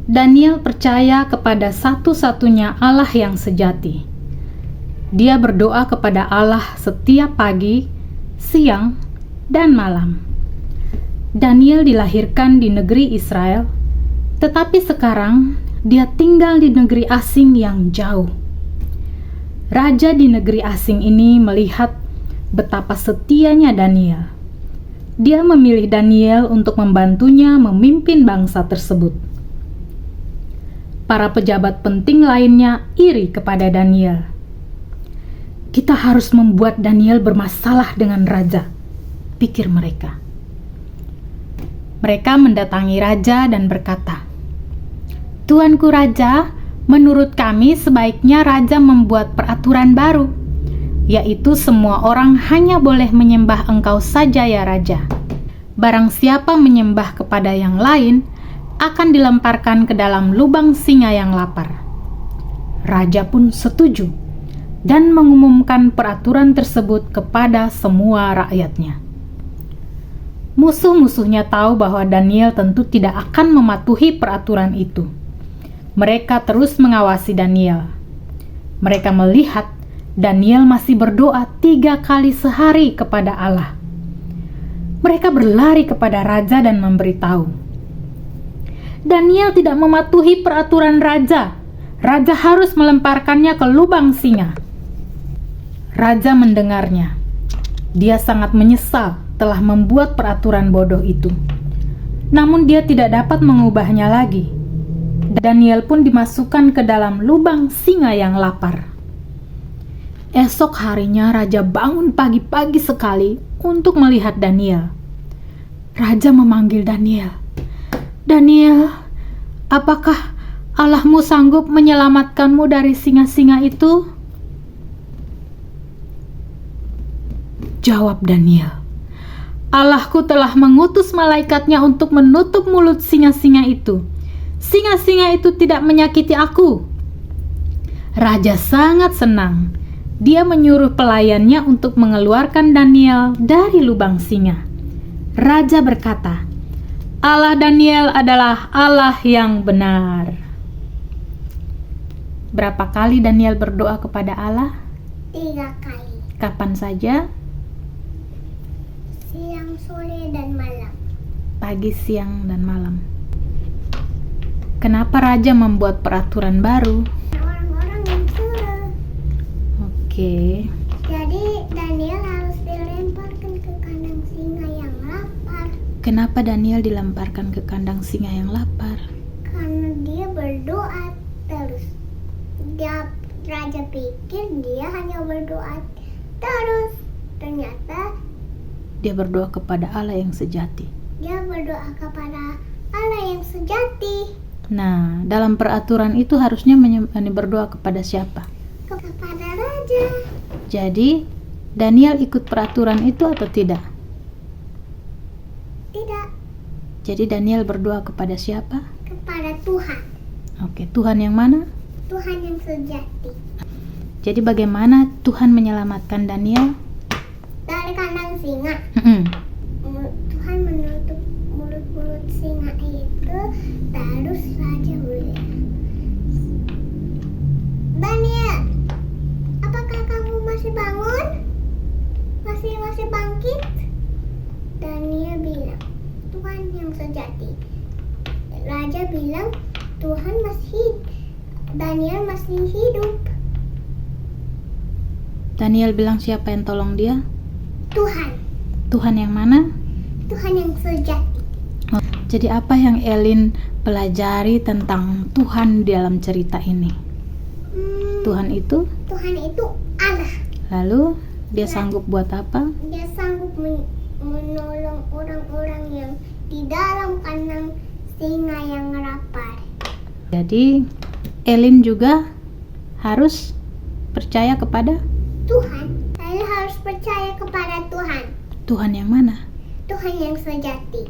Daniel percaya kepada satu-satunya Allah yang sejati. Dia berdoa kepada Allah setiap pagi, siang, dan malam. Daniel dilahirkan di negeri Israel, tetapi sekarang dia tinggal di negeri asing yang jauh. Raja di negeri asing ini melihat betapa setianya Daniel. Dia memilih Daniel untuk membantunya memimpin bangsa tersebut. Para pejabat penting lainnya iri kepada Daniel. Kita harus membuat Daniel bermasalah dengan raja, pikir mereka. Mereka mendatangi raja dan berkata, "Tuanku raja, menurut kami sebaiknya raja membuat peraturan baru, yaitu semua orang hanya boleh menyembah engkau saja ya raja. Barang siapa menyembah kepada yang lain, akan dilemparkan ke dalam lubang singa yang lapar." Raja pun setuju dan mengumumkan peraturan tersebut kepada semua rakyatnya. Musuh-musuhnya tahu bahwa Daniel tentu tidak akan mematuhi peraturan itu. Mereka terus mengawasi Daniel. Mereka melihat Daniel masih berdoa 3 kali sehari kepada Allah. Mereka berlari kepada raja dan memberitahu, Daniel tidak mematuhi peraturan raja. Raja harus melemparkannya ke lubang singa. Raja mendengarnya. Dia sangat menyesal telah membuat peraturan bodoh itu. Namun dia tidak dapat mengubahnya lagi. Daniel pun dimasukkan ke dalam lubang singa yang lapar. Esok harinya raja bangun pagi-pagi sekali untuk melihat Daniel. Raja memanggil Daniel. "Daniel, apakah Allahmu sanggup menyelamatkanmu dari singa-singa itu?" Jawab Daniel, "Allahku telah mengutus malaikatnya untuk menutup mulut singa-singa itu. Singa-singa itu tidak menyakiti aku." Raja sangat senang. Dia menyuruh pelayannya untuk mengeluarkan Daniel dari lubang singa. Raja berkata, "Allah Daniel adalah Allah yang benar." Berapa kali Daniel berdoa kepada Allah? 3 kali. Kapan saja? Siang, sore, dan malam. Pagi, siang, dan malam. Kenapa raja membuat peraturan baru? Orang-orang yang suruh. Oke. Jadi Daniel harus dilemparkan ke kandang singa yang lapar. Kenapa Daniel dilemparkan ke kandang singa yang lapar? Karena dia berdoa terus. Raja pikir dia hanya berdoa terus. Ternyata Dia berdoa kepada Allah yang sejati. dia berdoa kepada Allah yang sejati. Nah, dalam peraturan itu harusnya berdoa kepada siapa? Kepada raja. Jadi, Daniel ikut peraturan itu atau tidak? Tidak. Jadi Daniel berdoa kepada siapa? Kepada Tuhan. Oke, Tuhan yang mana? Tuhan yang sejati. Jadi bagaimana Tuhan menyelamatkan Daniel? Dari kandang singa. Tuhan menutup mulut-mulut singa itu. Terus raja bilang, "Daniel, apakah kamu masih bangun? Masih bangkit?" Daniel bilang, "Tuhan yang sejati." Raja bilang, "Tuhan masih, Daniel masih hidup." Daniel bilang siapa yang tolong dia? Tuhan. Tuhan yang mana? Tuhan yang sejati. Oh, jadi apa yang Elin pelajari tentang Tuhan dalam cerita ini? Tuhan itu? Tuhan itu Allah. Lalu dia sanggup buat apa? Dia sanggup menolong orang-orang yang di dalam kandang singa yang lapar. Jadi Elin juga harus percaya kepada Tuhan. Saya harus percaya kepada Tuhan. Tuhan yang mana? Tuhan yang sejati.